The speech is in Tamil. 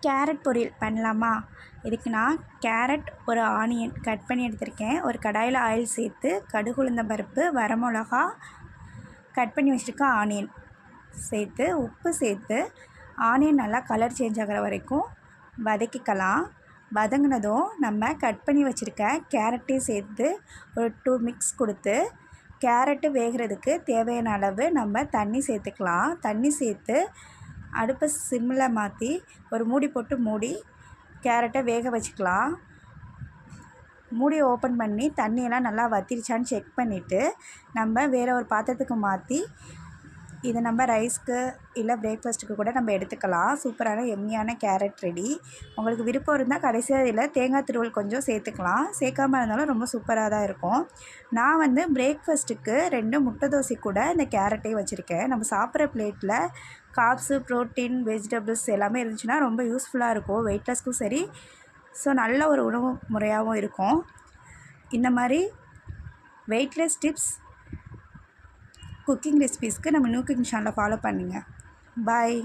கேரட் பொரியல் பண்ணலாமா? இதுக்கு நான் கேரட், ஒரு ஆனியன் கட் பண்ணி எடுத்திருக்கேன். ஒரு கடாயில் ஆயில் சேர்த்து கடுகு, உளுந்தம் பருப்பு, வரமிளகா, கட் பண்ணி வச்சுருக்க ஆனியன் சேர்த்து, உப்பு சேர்த்து, ஆனியன் நல்லா கலர் சேஞ்ச் ஆகிற வரைக்கும் வதக்கிக்கலாம். வதங்கினதும் நம்ம கட் பண்ணி வச்சுருக்க கேரட்டையும் சேர்த்து ஒரு 2 மிக்ஸ் கொடுத்து, கேரட்டு வேகிறதுக்கு தேவையான அளவு நம்ம தண்ணி சேர்த்துக்கலாம். தண்ணி சேர்த்து அடுப்பை சிம்மில் மாற்றி ஒரு மூடி போட்டு மூடி கேரட்டை வேக வச்சுக்கலாம். மூடியை ஓப்பன் பண்ணி தண்ணியெல்லாம் நல்லா வற்றிருச்சான்னு செக் பண்ணிவிட்டு நம்ம வேறு ஒரு பாத்திரத்துக்கு மாற்றி இதை நம்ம ரைஸ்க்கு இல்லை பிரேக்ஃபாஸ்ட்டுக்கு கூட நம்ம எடுத்துக்கலாம். சூப்பரான எம்மியான கேரட் ரெடி. உங்களுக்கு விருப்பம் இருந்தால் கடைசியாக இதில் தேங்காய் துருவல் கொஞ்சம் சேர்த்துக்கலாம். சேர்க்காமல் இருந்தாலும் ரொம்ப சூப்பராக தான் இருக்கும். நான் பிரேக்ஃபாஸ்ட்டுக்கு 2 முட்டை தோசை கூட இந்த கேரட்டையும் வச்சுருக்கேன். நம்ம சாப்பிட்ற பிளேட்டில் கார்ப்ஸு, ப்ரோட்டீன், வெஜிடபிள்ஸ் எல்லாமே இருந்துச்சுன்னா ரொம்ப யூஸ்ஃபுல்லாக இருக்கும். வெயிட் லாஸ்க்கும் சரி, ஸோ நல்ல ஒரு உணவு முறையாகவும் இருக்கும். இந்த மாதிரி வெயிட்லெஸ் டிப்ஸ், குக்கிங் ரெசிபீஸ்க்கு நம்ம நியூ குக்கிங் சேனலை ஃபாலோ பண்ணுங்கள். பாய்.